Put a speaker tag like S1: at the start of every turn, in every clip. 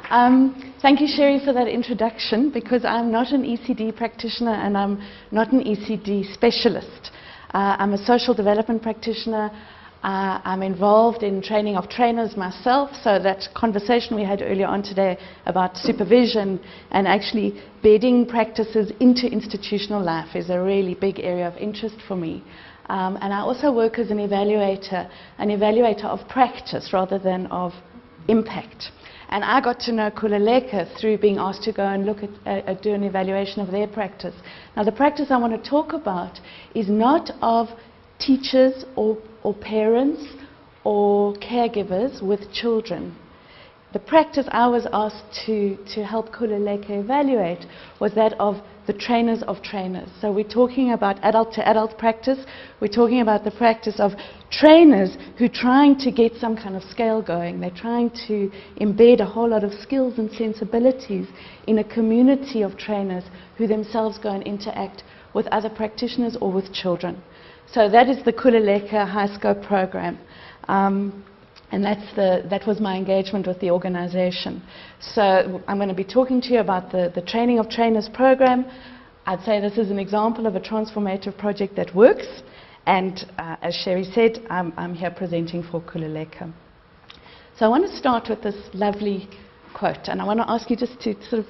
S1: Thank you, Sherry, for that introduction, because I'm not an ECD practitioner and I'm not an ECD specialist. I'm a social development practitioner. I'm involved in training of trainers myself, so that conversation we had earlier on today about supervision and actually bedding practices into institutional life is a really big area of interest for me. And I also work as an evaluator of practice rather than of impact. And I got to know Khululeka through being asked to go and look at do an evaluation of their practice. Now, the practice I want to talk about is not of teachers or parents or caregivers with children. The practice I was asked to help Khululeka evaluate was that of the trainers of trainers. So we're talking about adult-to-adult practice. We're talking about the practice of trainers who are trying to get some kind of scale going. They're trying to embed a whole lot of skills and sensibilities in a community of trainers who themselves go and interact with other practitioners or with children. So that is the Khululeka High Scope program. And that was my engagement with the organization. So I'm going to be talking to you about the Training of Trainers program. I'd say this is an example of a transformative project that works. And as Sherry said, I'm here presenting for Khululeka. So I want to start with this lovely quote. And I want to ask you just to sort of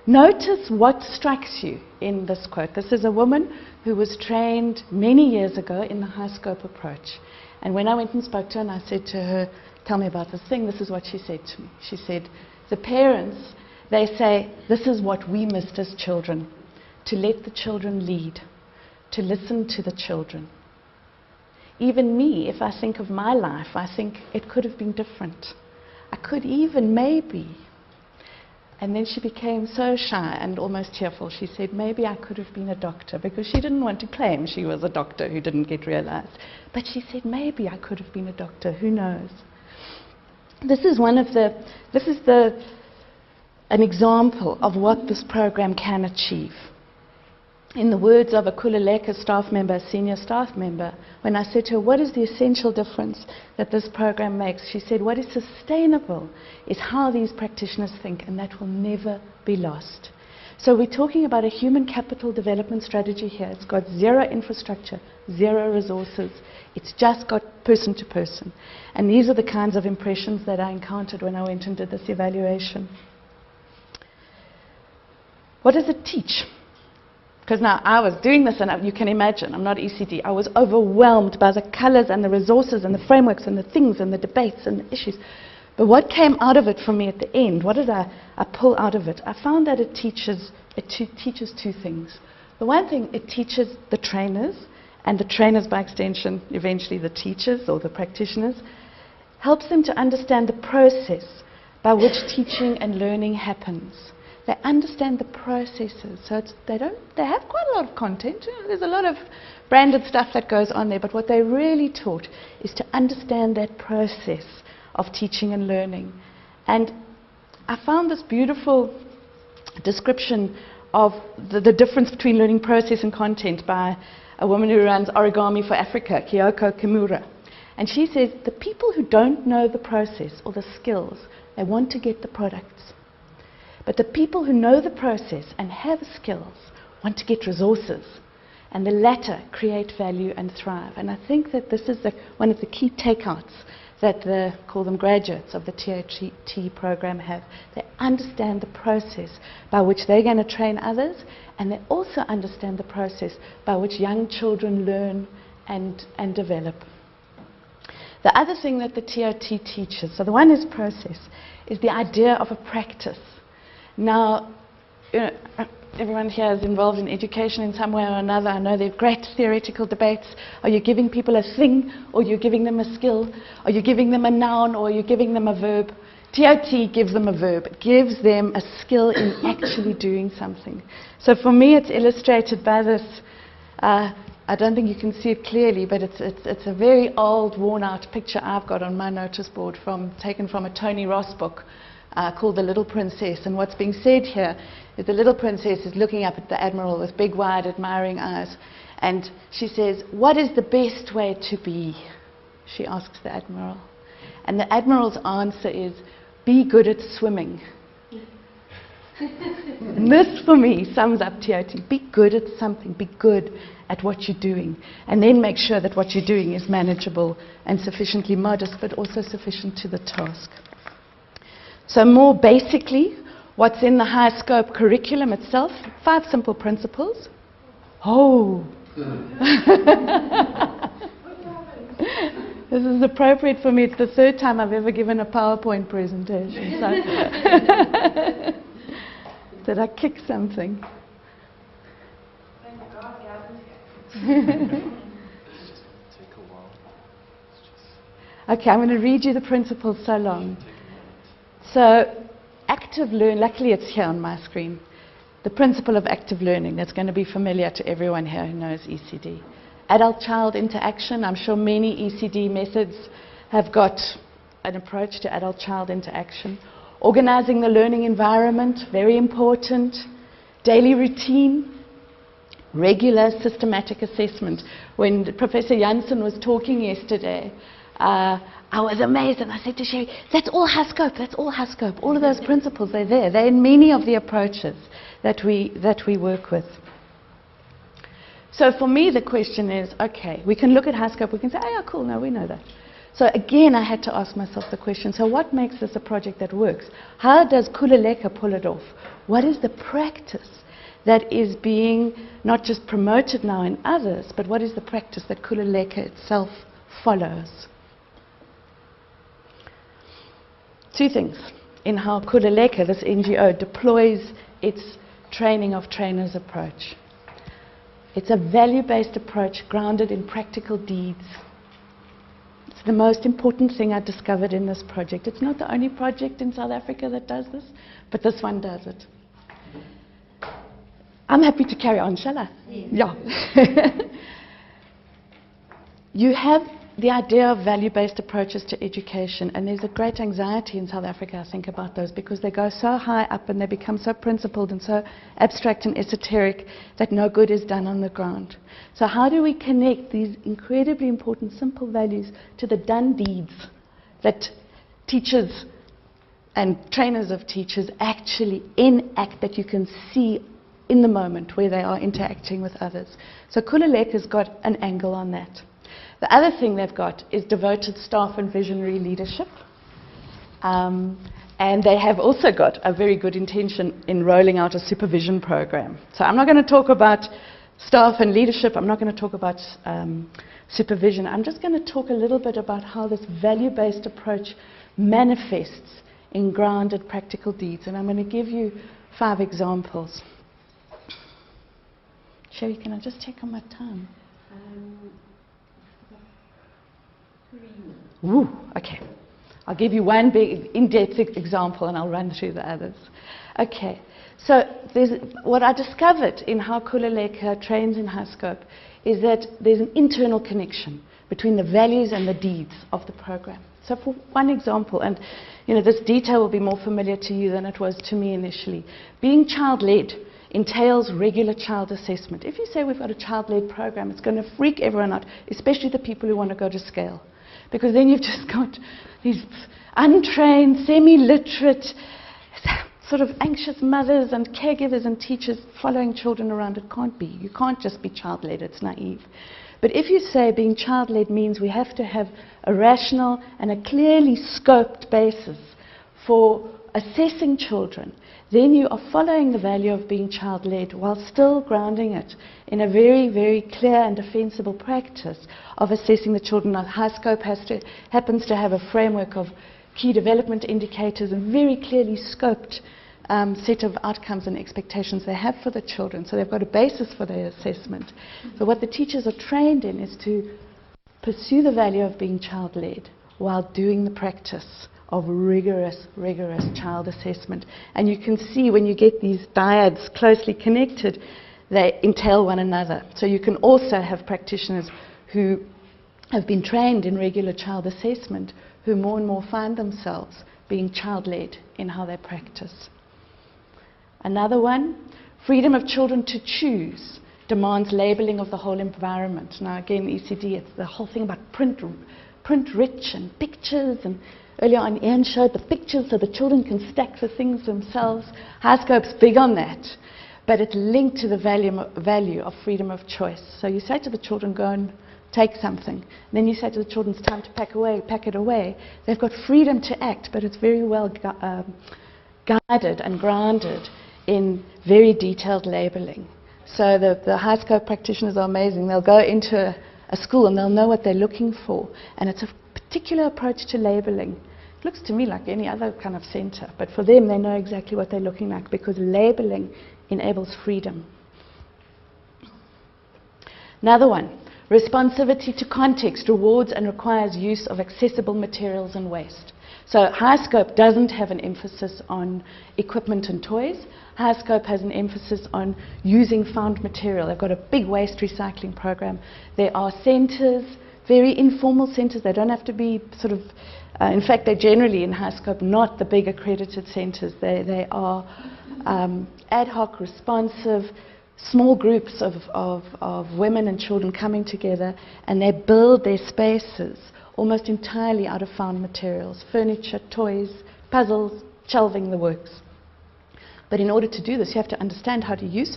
S1: notice what strikes you in this quote. This is a woman who was trained many years ago in the high scope approach. And when I went and spoke to her and I said to her, tell me about this thing, this is what she said to me. She said, the parents, they say, this is what we missed as children, to let the children lead, to listen to the children. Even me, if I think of my life, I think it could have been different. I could even maybe. And then she became so shy and almost tearful. She said, maybe I could have been a doctor, because she didn't want to claim she was a doctor who didn't get realized. But she said, maybe I could have been a doctor, who knows? This is an example of what this program can achieve. In the words of a Khululeka staff member, a senior staff member, when I said to her, what is the essential difference that this program makes? She said, what is sustainable is how these practitioners think, and that will never be lost. So we're talking about a human capital development strategy here. It's got zero infrastructure, zero resources. It's just got person to person. And these are the kinds of impressions that I encountered when I went and did this evaluation. What does it teach? Because now I was doing this, and you can imagine, I'm not ECD. I was overwhelmed by the colors and the resources and the frameworks and the things and the debates and the issues. But what came out of it for me at the end? What did I pull out of it? I found that it teaches two things. The one thing, it teaches the trainers, and the trainers by extension, eventually the teachers or the practitioners, helps them to understand the process by which teaching and learning happens. They understand the processes. So they have quite a lot of content. You know, there's a lot of branded stuff that goes on there, but what they really taught is to understand that process of teaching and learning. And I found this beautiful description of the difference between learning process and content by a woman who runs Origami for Africa, Kyoko Kimura. And she says, the people who don't know the process or the skills, they want to get the products. But the people who know the process and have skills want to get resources. And the latter create value and thrive. And I think that this is one of the key takeouts that call them graduates of the TOT program have. They understand the process by which they're going to train others, and they also understand the process by which young children learn and develop. The other thing that the TOT teaches, so the one is process, is the idea of a practice. Now, you know, everyone here is involved in education in some way or another. I know there are great theoretical debates. Are you giving people a thing, or are you giving them a skill? Are you giving them a noun, or are you giving them a verb? TOT gives them a verb. It gives them a skill in actually doing something. So for me, it's illustrated by this. I don't think you can see it clearly, but it's a very old, worn-out picture I've got on my notice board taken from a Tony Ross book. Called The Little Princess. And what's being said here is the little princess is looking up at the admiral with big, wide, admiring eyes. And she says, what is the best way to be? She asks the admiral. And the admiral's answer is, be good at swimming. And this, for me, sums up TOT. Be good at something. Be good at what you're doing. And then make sure that what you're doing is manageable and sufficiently modest, but also sufficient to the task. So more basically, what's in the high scope curriculum itself, 5 simple principles. Oh! This is appropriate for me. It's the 3rd time I've ever given a PowerPoint presentation. So did I kick something? Okay, I'm going to read you the principles so long. So, active learning, luckily it's here on my screen. The principle of active learning, that's going to be familiar to everyone here who knows ECD. Adult-child interaction, I'm sure many ECD methods have got an approach to adult-child interaction. Organizing the learning environment, very important. Daily routine. Regular systematic assessment. When Professor Janssen was talking yesterday, I was amazed, and I said to Sherry, that's all high scope, that's all high scope. All of those principles, they're there. They're in many of the approaches that we work with. So for me, the question is, okay, we can look at high scope, we can say, oh yeah, cool, no, we know that. So again, I had to ask myself the question, so what makes this a project that works? How does Khululeka pull it off? What is the practice that is being not just promoted now in others, but what is the practice that Khululeka itself follows? 2 things in how Khululeka, this NGO, deploys its training of trainers approach. It's a value-based approach grounded in practical deeds. It's the most important thing I discovered in this project. It's not the only project in South Africa that does this, but this one does it. I'm happy to carry on, shall I? Yeah. You have the idea of value-based approaches to education, and there's a great anxiety in South Africa, I think, about those, because they go so high up and they become so principled and so abstract and esoteric that no good is done on the ground. So how do we connect these incredibly important simple values to the done deeds that teachers and trainers of teachers actually enact, that you can see in the moment where they are interacting with others? So Khululeka's got an angle on that. The other thing they've got is devoted staff and visionary leadership. And they have also got a very good intention in rolling out a supervision program. So I'm not going to talk about staff and leadership. I'm not going to talk about supervision. I'm just going to talk a little bit about how this value-based approach manifests in grounded practical deeds. And I'm going to give you 5 examples. Sherry, can I just check on my time? Ooh, okay. I'll give you one big in-depth example and I'll run through the others. Okay, so what I discovered in how Khululeka trains in high scope is that there's an internal connection between the values and the deeds of the program. So for one example, and this detail will be more familiar to you than it was to me initially, being child-led entails regular child assessment. If you say we've got a child-led program, it's going to freak everyone out, especially the people who want to go to scale. Because then you've just got these untrained, semi-literate, sort of anxious mothers and caregivers and teachers following children around. It can't be. You can't just be child-led. It's naive. But if you say being child-led means we have to have a rational and a clearly scoped basis for assessing children, then you are following the value of being child-led while still grounding it in a very, very clear and defensible practice of assessing the children. Now, high scope happens to have a framework of key development indicators and very clearly scoped set of outcomes and expectations they have for the children. So they've got a basis for their assessment. So what the teachers are trained in is to pursue the value of being child-led while doing the practice of rigorous child assessment. And you can see when you get these dyads closely connected, they entail one another. So you can also have practitioners who have been trained in regular child assessment who more and more find themselves being child-led in how they practice. Another one, freedom of children to choose demands labeling of the whole environment. Now again, ECD, it's the whole thing about print rich and pictures and earlier on Ian showed the pictures so the children can stack the things themselves. HighScope's big on that, but it's linked to the value of freedom of choice. So you say to the children, go and take something. Then you say to the children, it's time to pack it away. They've got freedom to act, but it's very well guided and grounded in very detailed labeling. So the HighScope practitioners are amazing. They'll go into a school and they'll know what they're looking for, and it's a particular approach to labeling. It looks to me like any other kind of center, but for them they know exactly what they're looking like because labeling enables freedom. Another one, responsivity to context rewards and requires use of accessible materials and waste. So HighScope doesn't have an emphasis on equipment and toys. HighScope has an emphasis on using found material. They've got a big waste recycling program. There are centers, very informal centers. They don't have to be sort of, in fact, they're generally in HighScope not the big accredited centers. They are ad hoc, responsive, small groups of women and children coming together, and they build their spaces almost entirely out of found materials, furniture, toys, puzzles, shelving, the works. But in order to do this, you have to understand how to use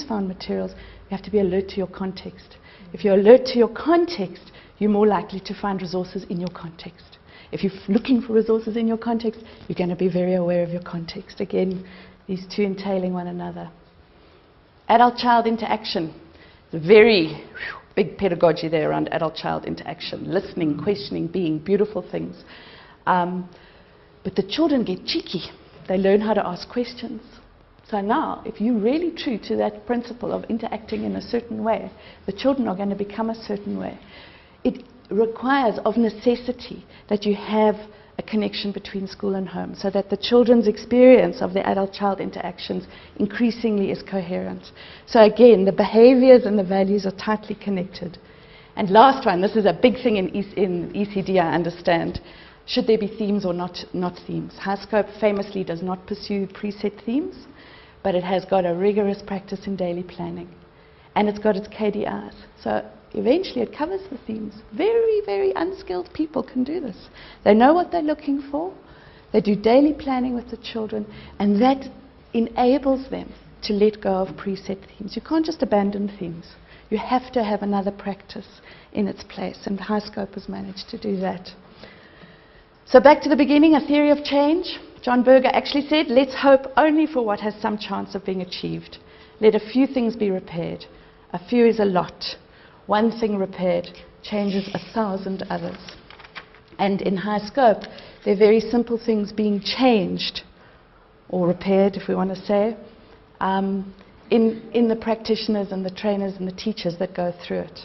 S1: found materials. You have to be alert to your context. If you're alert to your context, you're more likely to find resources in your context. If you're looking for resources in your context, you're going to be very aware of your context. Again, these two entailing one another. Adult-child interaction. It's a very big pedagogy there around adult-child interaction. Listening, questioning, being, beautiful things. But the children get cheeky. They learn how to ask questions. So now, if you're really true to that principle of interacting in a certain way, the children are going to become a certain way. It requires, of necessity, that you have a connection between school and home so that the children's experience of the adult-child interactions increasingly is coherent. So again, the behaviors and the values are tightly connected. And last one, this is a big thing in ECD, I understand. Should there be themes or not themes? HighScope famously does not pursue preset themes, but it has got a rigorous practice in daily planning. And it's got its KDIs. So eventually it covers the themes. Very, very unskilled people can do this. They know what they're looking for. They do daily planning with the children, and that enables them to let go of preset themes. You can't just abandon themes. You have to have another practice in its place, and HighScope has managed to do that. So back to the beginning, a theory of change. John Berger actually said, let's hope only for what has some chance of being achieved. Let a few things be repaired. A few is a lot. One thing repaired changes 1,000 others. And in HighScope, they're very simple things being changed, or repaired, if we want to say, in the practitioners and the trainers and the teachers that go through it.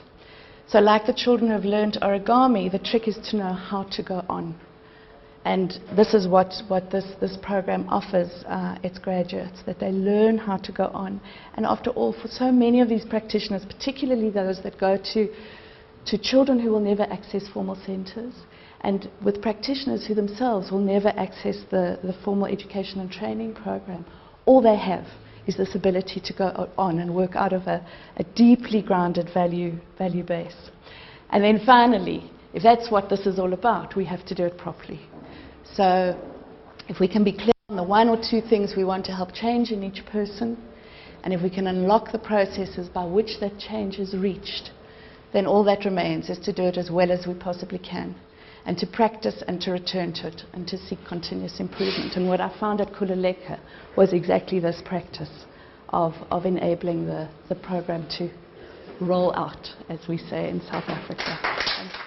S1: So like the children who have learned origami, the trick is to know how to go on. And this is what this program offers its graduates, that they learn how to go on. And after all, for so many of these practitioners, particularly those that go to children who will never access formal centres, and with practitioners who themselves will never access the formal education and training program, all they have is this ability to go on and work out of a deeply grounded value base. And then finally, if that's what this is all about, we have to do it properly. So if we can be clear on the one or two things we want to help change in each person, and if we can unlock the processes by which that change is reached, then all that remains is to do it as well as we possibly can, and to practice and to return to it, and to seek continuous improvement. And what I found at Khululeka was exactly this practice of enabling the program to roll out, as we say in South Africa. Thank you.